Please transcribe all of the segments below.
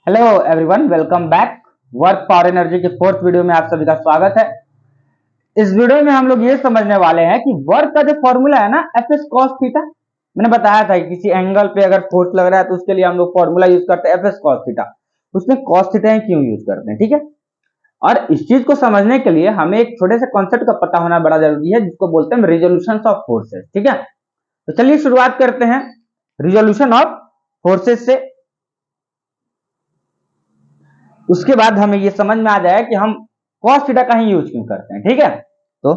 Hello everyone, welcome back. Work power energy के fourth video में आप सभी का स्वागत है। इस वीडियो में हम लोग ये समझने वाले हैं कि वर्क का जो फॉर्मूला है ना, एफ एस कॉस थीटा। मैंने बताया था कि किसी एंगल पे अगर फोर्स लग रहा है तो उसके लिए हम लोग फॉर्मूला यूज करते हैं एफ एस कॉस थीटा। उसमें कॉस थीटा क्यों यूज करते हैं, ठीक है। और इस चीज को समझने के लिए हमें एक छोटे से कॉन्सेप्ट का पता होना बड़ा जरूरी है, जिसको बोलते हैं रिजोल्यूशन ऑफ फोर्सेस, ठीक है। तो चलिए शुरुआत करते हैं रिजोल्यूशन ऑफ फोर्सेस से। उसके बाद हमें ये समझ में आ जाए कि हम cos थीटा का ही यूज क्यों करते हैं, ठीक है। तो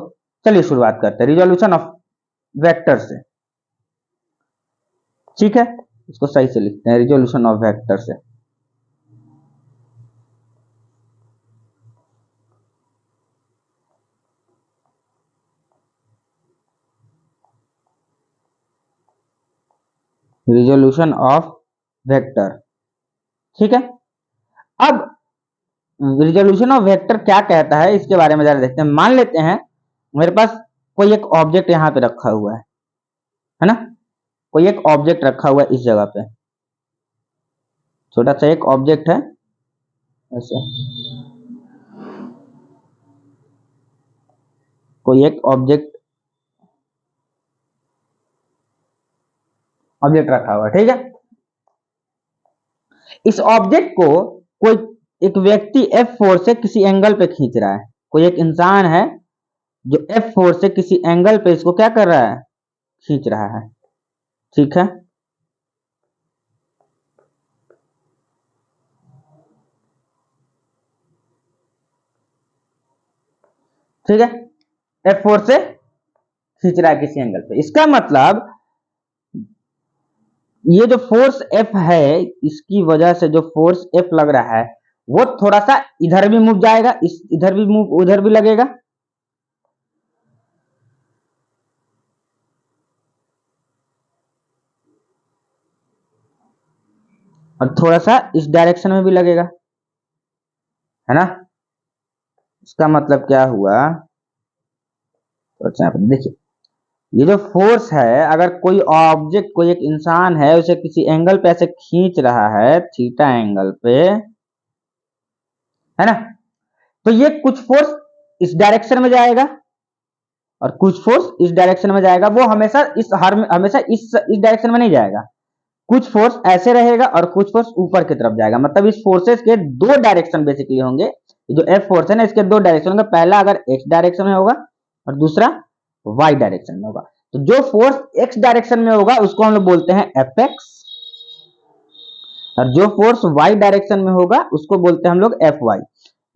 चलिए शुरुआत करते हैं रिजोल्यूशन ऑफ वेक्टर से, ठीक है। इसको सही से लिखते हैं, रिजोल्यूशन ऑफ वेक्टर से। रिजोल्यूशन ऑफ वेक्टर, ठीक है। अब रिजोल्यूशन ऑफ वेक्टर क्या कहता है इसके बारे में जरा देखते हैं। मान लेते हैं मेरे पास कोई एक ऑब्जेक्ट यहाँ पे रखा हुआ है ना। कोई एक ऑब्जेक्ट रखा हुआ है इस जगह पे, छोटा सा एक ऑब्जेक्ट है ऐसे। कोई एक ऑब्जेक्ट ऑब्जेक्ट रखा हुआ है, ठीक है। इस ऑब्जेक्ट को कोई एक व्यक्ति एफ फोर्स से किसी एंगल पे खींच रहा है। कोई एक इंसान है जो एफ फोर्स से किसी एंगल पे इसको क्या कर रहा है, खींच रहा है, ठीक है। ठीक है, एफ फोर्स से खींच रहा है किसी एंगल पे। इसका मतलब ये जो फोर्स एफ है, इसकी वजह से जो फोर्स एफ लग रहा है वो थोड़ा सा इधर भी मूव जाएगा, इस इधर भी मूव, उधर भी लगेगा। और थोड़ा सा इस डायरेक्शन में भी लगेगा, है ना। इसका मतलब क्या हुआ, तो अच्छा देखिए, ये जो फोर्स है, अगर कोई ऑब्जेक्ट, कोई एक इंसान है, उसे किसी एंगल पे ऐसे खींच रहा है, थीटा एंगल पे, है ना। तो ये कुछ फोर्स इस डायरेक्शन में जाएगा और कुछ फोर्स इस डायरेक्शन में जाएगा। वो हमेशा हमेशा इस डायरेक्शन में नहीं जाएगा। कुछ फोर्स ऐसे रहेगा और कुछ फोर्स ऊपर की तरफ जाएगा। मतलब इस फोर्सेस के दो डायरेक्शन बेसिकली होंगे। जो एफ फोर्स है ना, इसके दो डायरेक्शन होंगे। पहला अगर एक्स डायरेक्शन में होगा और दूसरा वाई डायरेक्शन में होगा। तो जो फोर्स एक्स डायरेक्शन में होगा उसको हम लोग बोलते हैं एफ एक्स, और जो फोर्स वाई डायरेक्शन में होगा उसको बोलते हैं हम लोग F Y.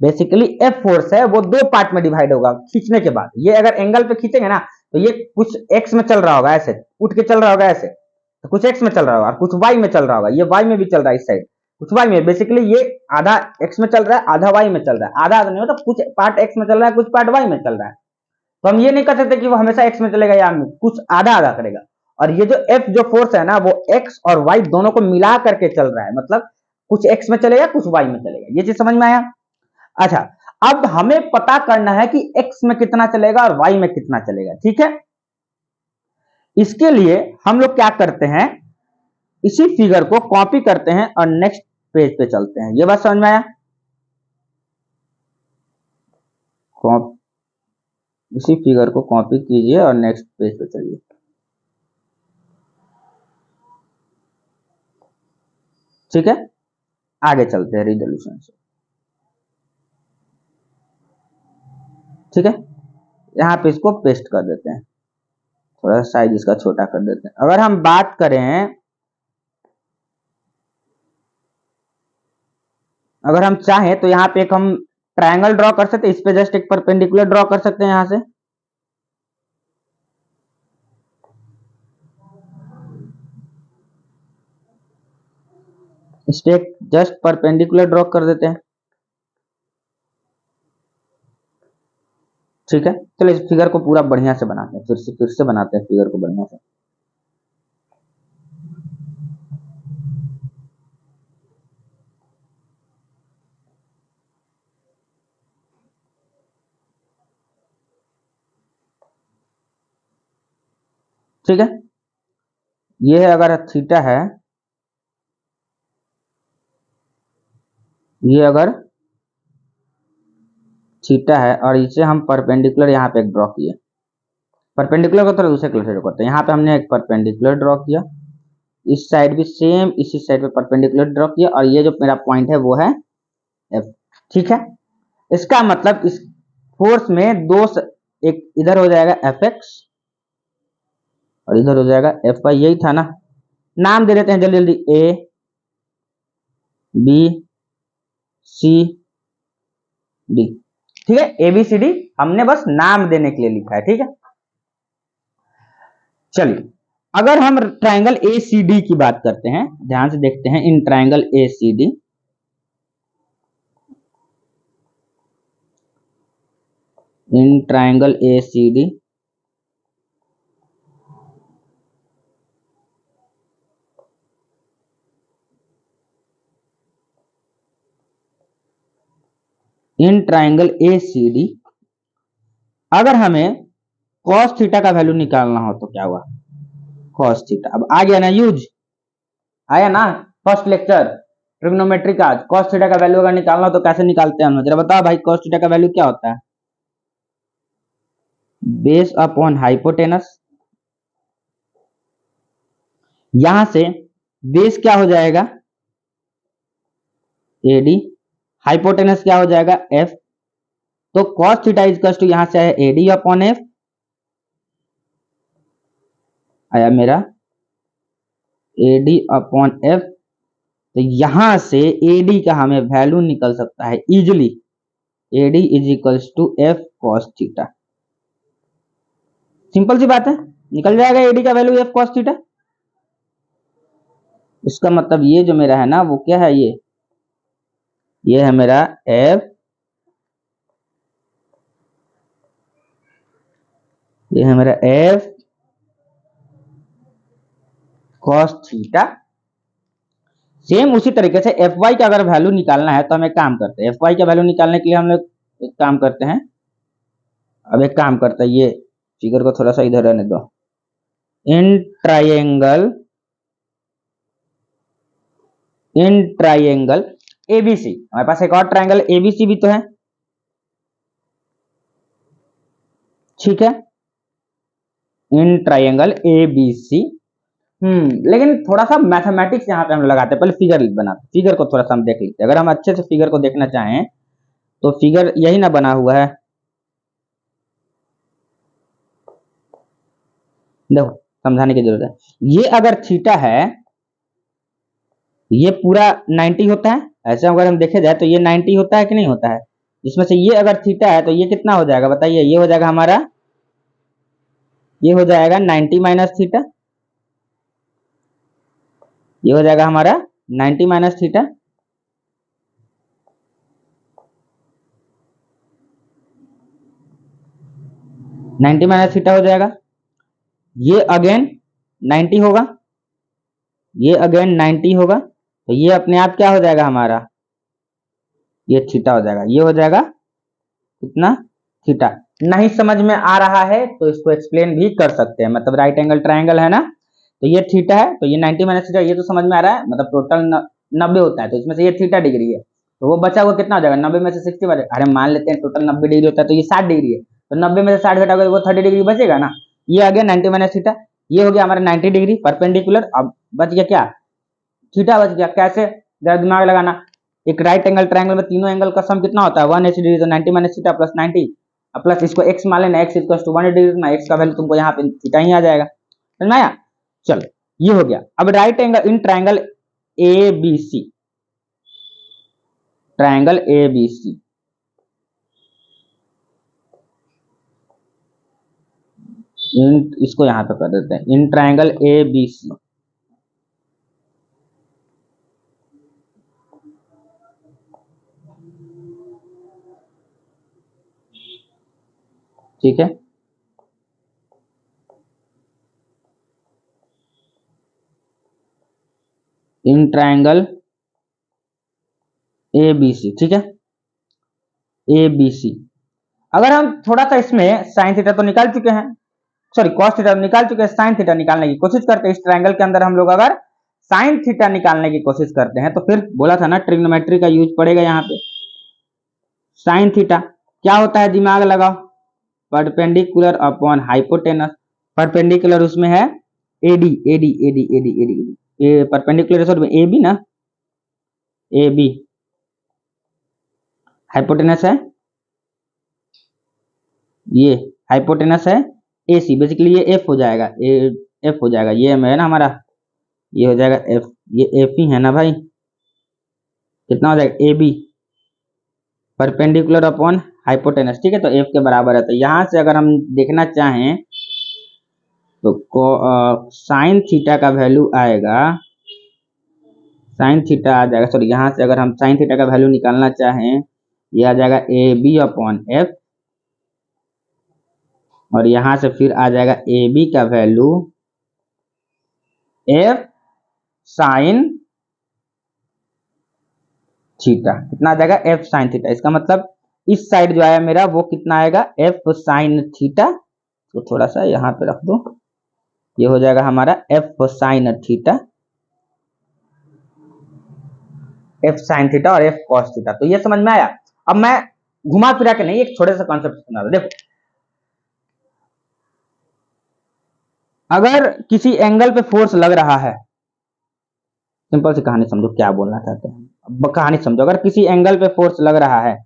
Basically F force है वो दो पार्ट में डिवाइड होगा खींचने के बाद। ये अगर एंगल पे खींचेंगे ना, तो ये कुछ एक्स में चल रहा होगा ऐसे, उठ के चल रहा होगा ऐसे, तो कुछ एक्स में चल रहा होगा, कुछ वाई में चल रहा होगा। ये वाई में भी चल रहा है इस साइड, कुछ वाई में। बेसिकली ये आधा एक्स में चल रहा है, आधा वाई में चल रहा है। आधा नहीं होता, कुछ पार्ट एक्स में चल रहा है, कुछ पार्ट वाई में चल रहा है। तो हम ये नहीं कर सकते कि वो हमेशा एक्स में चलेगा या कुछ आधा आधा करेगा। और ये जो एफ जो फोर्स है ना, वो एक्स और वाई दोनों को मिला करके चल रहा है। मतलब कुछ एक्स में चलेगा, कुछ वाई में चलेगा। ये चीज समझ में आया। अच्छा, अब हमें पता करना है कि एक्स में कितना चलेगा और वाई में कितना चलेगा, ठीक है। इसके लिए हम लोग क्या करते हैं, इसी फिगर को कॉपी करते हैं और नेक्स्ट पेज पे चलते हैं। ये बात समझ में आया। इसी फिगर को कॉपी कीजिए और नेक्स्ट पेज पे चलिए, ठीक है। आगे चलते हैं रिजोल्यूशन से, ठीक है। यहाँ पे इसको पेस्ट कर देते हैं, थोड़ा साइज इसका छोटा कर देते हैं। अगर हम बात करें, अगर हम चाहें तो यहाँ पे एक हम ट्रायंगल ड्रॉ कर सकते हैं। इस पे जस्ट एक परपेंडिकुलर ड्रॉ कर सकते हैं यहाँ से। इस पे एक जस्ट परपेंडिकुलर ड्रॉ कर देते हैं, ठीक है। चलो इस फिगर को पूरा बढ़िया से बनाते हैं, फिर से बनाते हैं फिगर को बढ़िया से। ठीक है, ये है, अगर थीटा है, ये अगर थीटा है और इसे हम परपेंडिकुलर यहाँ पे ड्रॉ किए, परपेंडिकुलर को थोड़ा दूसरे कलर से ड्रॉ करते हैं। यहाँ पे हमने एक परपेंडिकुलर ड्रॉ किया, इस साइड भी सेम इसी साइड पे परपेंडिकुलर ड्रॉ किया, और ये जो मेरा पॉइंट है वो है एफ। ठीक है, इसका मतलब इस फोर्स में दो एक इधर हो जाएगा एफ एक्स और इधर हो जाएगा एफ वाई। यही था ना, नाम दे देते हैं जल्दी जल्दी, ए बी सी डी। ठीक है, ए बी सी डी हमने बस नाम देने के लिए लिखा है। ठीक है, चलिए अगर हम ट्रायंगल ए सी डी की बात करते हैं, ध्यान से देखते हैं in triangle A C D. In triangle A C D in triangle A C D अगर हमें cos थीटा का वैल्यू निकालना हो तो क्या हुआ, cos थीटा। अब आ गया ना यूज, आया ना फर्स्ट लेक्चर ट्रिग्नोमेट्री का। cos थीटा का वैल्यू अगर निकालना हो तो कैसे निकालते हैं हम, जरा बताओ भाई। cos थीटा का वैल्यू क्या होता है, बेस अपॉन हाइपोटेनस। यहां से बेस क्या हो जाएगा, एडी, हाइपोटेनस क्या हो जाएगा, एफ। तो cos थीटा इजकल्स टू यहां से आया एडी अपॉन एफ, आया मेरा एडी अपॉन एफ। तो यहां से एडी का हमें वैल्यू निकल सकता है easily, AD is equals to F cos theta. Simple सी बात है, निकल जाएगा एडी का वैल्यू एफ cos थीटा। इसका मतलब ये जो मेरा है ना वो क्या है, ये है मेरा एफ, ये है मेरा एफ cos थीटा। सेम उसी तरीके से एफ वाई का अगर वैल्यू निकालना है तो हम एक काम करते हैं, एफ वाई का वैल्यू निकालने के लिए हम लोग एक काम करते हैं। अब एक काम करते हैं, ये फिगर को थोड़ा सा इधर रहने दो। इन ट्राइंगल एबीसी, हमारे पास एक और ट्राइंगल एबीसी भी तो है। ठीक है, इन ट्राइंगल एबीसी। लेकिन थोड़ा सा मैथमेटिक्स यहाँ पे हम लगाते हैं, पहले फिगर बनाते, फिगर को थोड़ा सा हम देख लेते हैं। अगर हम अच्छे से फिगर को देखना चाहें तो फिगर यही ना बना हुआ है, देखो समझाने की जरूरत है। ये अगर थीटा है, ये पूरा 90 होता है, ऐसे अगर हम देखे जाए तो ये 90 होता है कि नहीं होता है। इसमें से ये अगर थीटा है तो ये कितना हो जाएगा बताइए, ये हो जाएगा हमारा, ये हो जाएगा 90 माइनस थीटा, ये हो जाएगा हमारा 90 minus theta. Ninety minus theta हो जाएगा, ये अगेन 90 होगा, ये अगेन 90 होगा। तो ये अपने आप क्या हो जाएगा हमारा, ये थीटा हो जाएगा, ये हो जाएगा कितना थीटा। नहीं समझ में आ रहा है तो इसको एक्सप्लेन भी कर सकते हैं, मतलब राइट एंगल ट्रायंगल है ना, तो ये थीटा है, तो ये 90 माइनस थीटा, ये तो समझ में आ रहा है, मतलब टोटल 90 होता है, तो इसमें से ये थीटा डिग्री है, तो वो बचा हुआ कितना हो जाएगा, 90 में से 60 बचेगा। अरे मान लेते हैं टोटल 90 डिग्री होता है तो ये 60 डिग्री है, तो 90 में से 60 घटाओगे वो 30 डिग्री बचेगा ना। ये आ गया 90 माइनस थीटा, ये हो गया हमारा 90 डिग्री परपेंडिकुलर। अब बच गया क्या, थीटा बच गया। कैसे, जरा दिमाग लगाना। एक राइट एंगल ट्रायंगल में तीनों एंगल का सम कितना होता है 180 डिग्री, तो 90 माइनस थीटा प्लस 90 प्लस इसको x मान लेना, x इक्वल टू 180 डिग्री, ना x का वैल्यू तुमको यहाँ पे थीटा ही आ जाएगा, समझ में आया। चलो ये हो गया। अब right angle in triangle A B C, triangle A B C, इसको यहां पे कर देते हैं इन ट्रायंगल ए बी सी। ठीक है, इन ट्रायंगल ए बी सी। ठीक है, ए बी सी। अगर हम थोड़ा सा इसमें साइन थीटा तो निकाल चुके हैं, सॉरी कॉस थीटा निकाल चुके हैं, साइन थीटा निकालने की कोशिश करते हैं। इस ट्रायंगल के अंदर हम लोग अगर साइन थीटा निकालने की कोशिश करते हैं तो फिर बोला था ना ट्रिग्नोमेट्री का यूज पड़ेगा यहाँ पे। साइन थीटा क्या होता है, दिमाग लगाओ, परपेंडिकुलर अपॉन हाइपोटेनस। परपेंडिकुलर उसमें है AD AD AD AD AD, ये परपेंडिकुलर ए बी ना, ए बी, हाइपोटेनस है ये, हाइपोटेनस है ए सी, बेसिकली ये एफ हो जाएगा, एफ हो जाएगा, ये है ना हमारा, ये हो जाएगा एफ, ये एफ ही है ना भाई, कितना हो जाएगा A B, perpendicular upon hypotenuse, ठीक है, तो एफ के बराबर है। तो यहां से अगर हम देखना चाहें तो साइन थीटा का वैल्यू आएगा, साइन थीटा आ जाएगा, सॉरी यहां से अगर हम साइन थीटा का वैल्यू निकालना चाहें, ये आ जाएगा ए बी अपॉन एफ, और यहां से फिर आ जाएगा ए बी का वैल्यू एफ साइन थीटा, कितना आ जाएगा एफ साइन थीटा। इसका मतलब इस साइड जो आया मेरा वो कितना आएगा, एफ साइन थीटा, तो थोड़ा सा यहाँ पे रख दो, ये हो जाएगा हमारा F sine theta, F sine theta और एफ कॉस थीटा। तो ये समझ में आया। अब मैं घुमा फिरा के नहीं, एक छोटे सा कॉन्सेप्ट सुना दो। देखो, अगर किसी एंगल पे फोर्स लग रहा है, सिंपल सी कहानी समझो, क्या बोलना चाहते हैं, अब कहानी समझो। अगर किसी एंगल पे फोर्स लग रहा है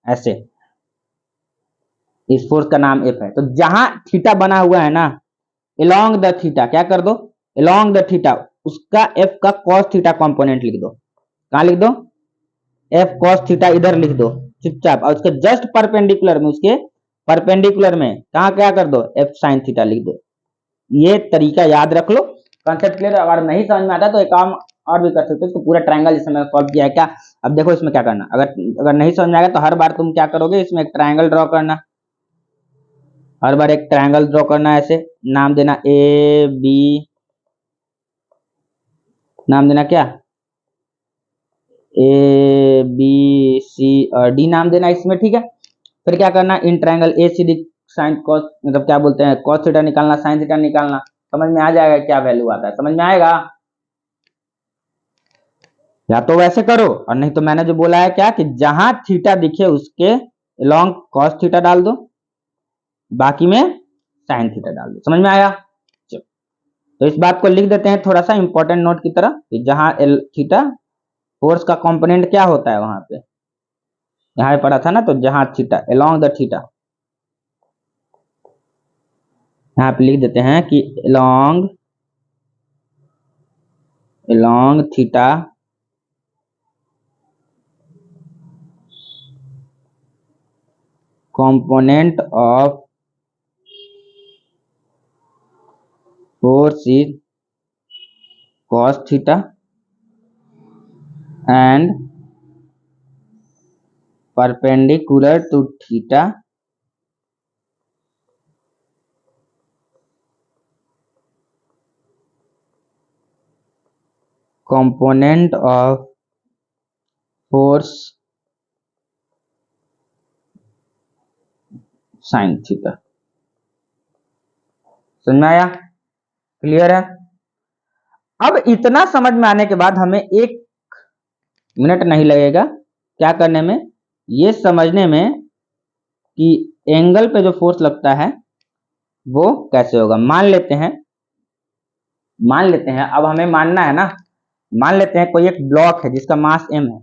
ऐसे, इस फोर्स का नाम एफ है, तो जहां थीटा बना हुआ है ना, along द थीटा, क्या कर दो, along द थीटा, उसका एफ का कॉस थीटा कंपोनेंट लिख दो। कहां लिख दो, एफ कॉस थीटा इधर लिख दो चुपचाप, और उसके जस्ट परपेंडिकुलर में, उसके परपेंडिकुलर में कहां क्या कर दो, एफ साइन थीटा लिख दो। ये तरीका याद रख लो, कॉन्सेप्ट क्लियर। अगर नहीं समझ में आता तो एक काम और भी कर सकते हो, इसको पूरा ट्रायंगल जैसे मैंने सॉल्व किया है क्या। अब देखो इसमें क्या करना, अगर नहीं समझ में आएगा तो हर बार तुम क्या करोगे, इसमें एक ट्रायंगल ड्रॉ करना, हर बार एक ट्रायंगल ड्रॉ करना, ऐसे नाम देना ए बी, नाम देना क्या, ए बी सी और डी नाम देना इसमें, ठीक है। फिर क्या करना, in triangle A C D sine cos, मतलब क्या बोलते हैं, कॉस थीटा निकालना, साइन थीटा निकालना, समझ में आ जाएगा क्या वैल्यू आता है, समझ में आएगा। या तो वैसे करो, और नहीं तो मैंने जो बोला है क्या, कि जहां थीटा दिखे उसके लॉन्ग कॉस थीटा डाल दो, बाकी में साइन थीटा डाल दो, समझ में आया। तो इस बात को लिख देते हैं थोड़ा सा इंपॉर्टेंट नोट की तरह, कि जहां एल थीटा फोर्स का कंपोनेंट क्या होता है, वहां पे यहाँ पे पढ़ा था ना, तो जहां थीटा अलोंग द थीटा, यहाँ पे लिख देते हैं कि along theta component of force is cos theta and perpendicular to theta component of force sin theta। समझ में आया, क्लियर है। अब इतना समझ में आने के बाद हमें 1 मिनट नहीं लगेगा क्या करने में, ये समझने में कि एंगल पे जो फोर्स लगता है वो कैसे होगा। मान लेते हैं अब हमें मानना है ना, मान लेते हैं कोई एक ब्लॉक है जिसका मास m है,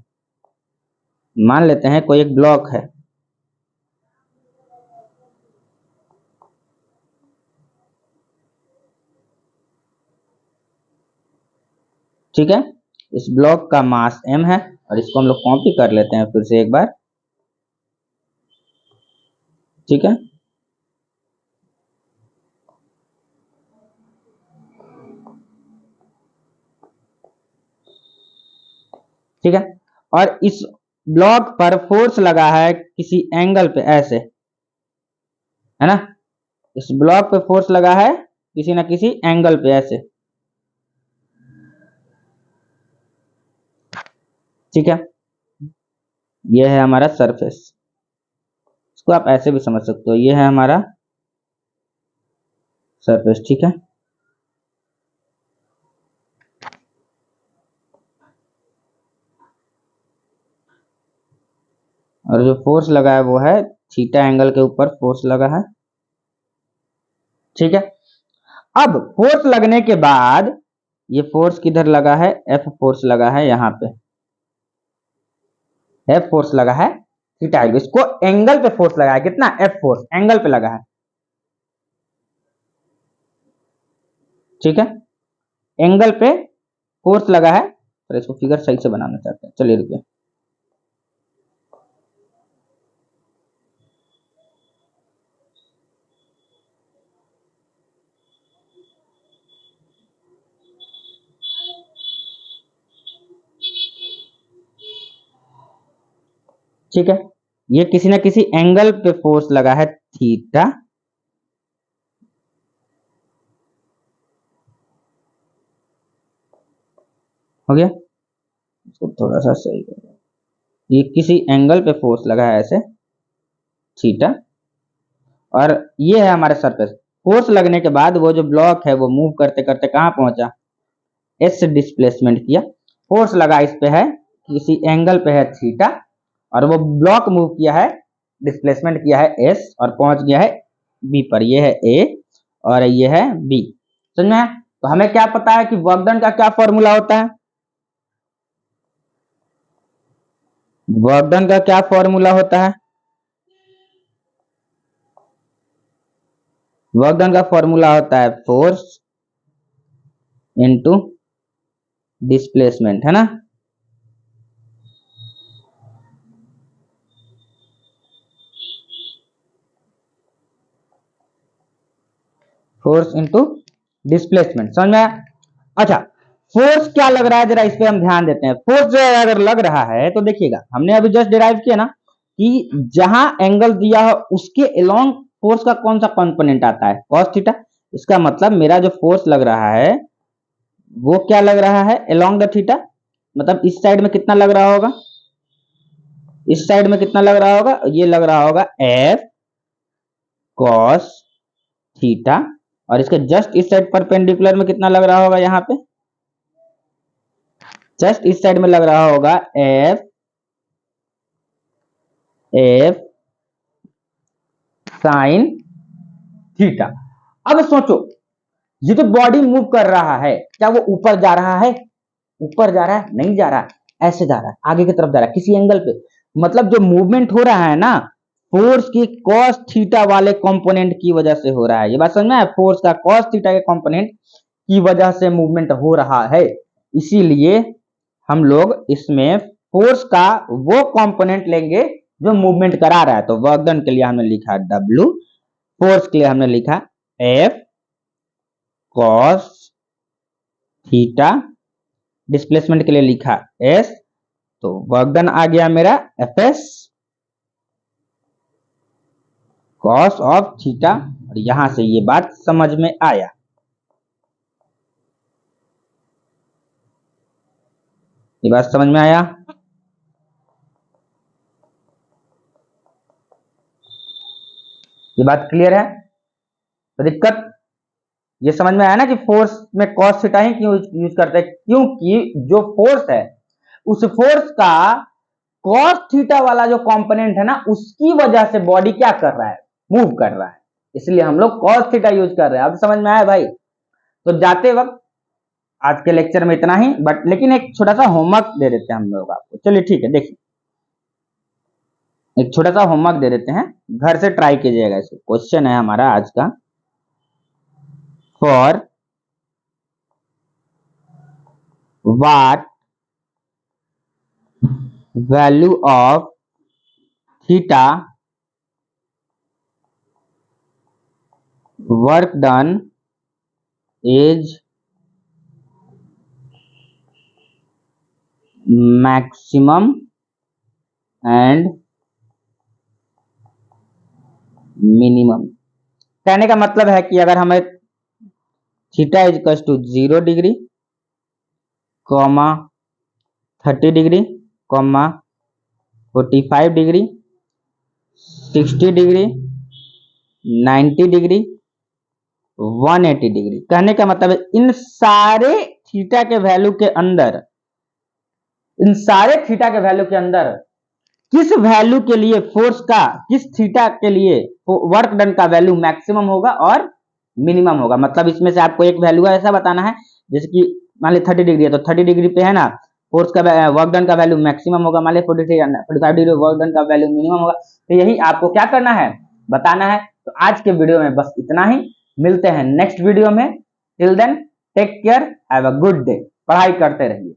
मान लेते हैं कोई एक ब्लॉक है, ठीक है, इस ब्लॉक का मास m है, और इसको हम लोग कॉपी कर लेते हैं फिर से एक बार, ठीक है। ठीक है, और इस ब्लॉक पर फोर्स लगा है किसी एंगल पे, ऐसे है ना, इस ब्लॉक पे फोर्स लगा है किसी ना किसी एंगल पे, ऐसे, ठीक है। ये है हमारा सरफेस, इसको आप ऐसे भी समझ सकते हो, ये है हमारा सरफेस, ठीक है। और जो फोर्स लगा है वो है थीटा एंगल के ऊपर फोर्स लगा है। ठीक है, अब फोर्स लगने के बाद ये फोर्स किधर लगा है, एफ फोर्स लगा है यहां पे, एफ फोर्स लगा है थीटा, इसको एंगल पे फोर्स लगा है, कितना, एफ फोर्स एंगल पे लगा है। ठीक है, एंगल पे फोर्स लगा है। तो इसको फिगर सही से बनाना चाहते हैं, चलिए रुकिए। ठीक है, ये किसी ना किसी एंगल पे फोर्स लगा है थीटा, हो गया, इसको थोड़ा सा सही करो। ये किसी एंगल पे फोर्स लगा है ऐसे थीटा, और ये है हमारे सरफेस। फोर्स लगने के बाद वो जो ब्लॉक है वो मूव करते करते कहां पहुंचा, एस से डिस्प्लेसमेंट किया। फोर्स लगा इस पे है, किसी एंगल पे है थीटा, और वो ब्लॉक मूव किया है, डिस्प्लेसमेंट किया है एस, और पहुंच गया है बी पर। ये है ए और ये है बी। समझ में? तो हमें क्या पता है कि वर्क डन का क्या फॉर्मूला होता है, वर्क डन का क्या फॉर्मूला होता है, वर्क डन का फॉर्मूला होता है फोर्स इनटू डिस्प्लेसमेंट, है ना। फोर्स इनटू डिस्प्लेसमेंट, समझ में आया? अच्छा, फोर्स क्या लग रहा है जरा इस पे हम ध्यान देते हैं। फोर्स जो अगर लग रहा है तो देखिएगा, हमने अभी जस्ट डिराइव किया ना कि जहां एंगल दिया है उसके अलोंग फोर्स का कौन सा कंपोनेंट आता है, कॉस थीटा। इसका मतलब मेरा जो फोर्स लग रहा है वो क्या लग रहा है, अलोंग द थीटा। मतलब इस साइड में कितना लग रहा होगा, इस साइड में कितना लग रहा होगा, ये लग रहा होगा एफ कॉस थीटा, और इसके जस्ट इस साइड परपेंडिकुलर में कितना लग रहा होगा, यहाँ पे जस्ट इस साइड में लग रहा होगा एफ एफ साइन थीटा। अब सोचो, ये जो बॉडी मूव कर रहा है क्या वो ऊपर जा रहा है, ऊपर जा रहा है, नहीं जा रहा है, ऐसे जा रहा है, आगे की तरफ जा रहा है किसी एंगल पे। मतलब जो मूवमेंट हो रहा है ना, फोर्स की कॉस थीटा वाले कंपोनेंट की वजह से हो रहा है। ये बात समझ में है, फोर्स का कॉस थीटा के कंपोनेंट की वजह से मूवमेंट हो रहा है। इसीलिए हम लोग इसमें फोर्स का वो कंपोनेंट लेंगे जो मूवमेंट करा रहा है। तो वर्क डन के लिए हमने लिखा W, फोर्स के लिए हमने लिखा F cos थीटा, डिस्प्लेसमेंट के लिए लिखा S। तो वर्क डन आ गया मेरा Fs cos ऑफ थीटा, और यहां से ये बात समझ में आया। ये बात समझ में आया? ये बात क्लियर है? तो दिक्कत ये समझ में आया ना कि फोर्स में कॉस थीटा ही क्यों यूज करते हैं, क्योंकि जो फोर्स है उस फोर्स का कॉस थीटा वाला जो कंपोनेंट है ना, उसकी वजह से बॉडी क्या कर रहा है, मूव कर रहा है। इसलिए हम लोग कॉस थीटा यूज कर रहे हैं। अब समझ में आया भाई? तो जाते वक्त आज के लेक्चर में इतना ही, बट लेकिन एक छोटा सा होमवर्क दे देते हैं हम लोग आपको। चलिए ठीक है, देखिए एक छोटा सा होमवर्क दे देते हैं, घर से ट्राई कीजिएगा इसको। क्वेश्चन है हमारा आज का, for what value of theta work done is maximum and minimum. कहने का मतलब है कि अगर हमें theta is equal to 0 degree, comma 30 degree, comma 45 degree, 60 degree, 90 degree, 180 degree, कहने का मतलब है इन सारे थीटा के वैल्यू के अंदर, इन सारे थीटा के वैल्यू के अंदर किस वैल्यू के लिए फोर्स का, किस थीटा के लिए वर्क डन का वैल्यू मैक्सिमम होगा और मिनिमम होगा। मतलब इसमें से आपको एक वैल्यू ऐसा बताना है, जैसे कि मान ली 30 डिग्री है तो 30 डिग्री पे है ना फोर्स का वर्क डन का वैल्यू मैक्सिमम होगा, मान ली 45 डिग्री वर्क डन का वैल्यू मिनिमम होगा। तो यही आपको क्या करना है, बताना है। तो आज के वीडियो में बस इतना ही, मिलते हैं नेक्स्ट वीडियो में। Till then take care, have a good day. पढ़ाई करते रहिए।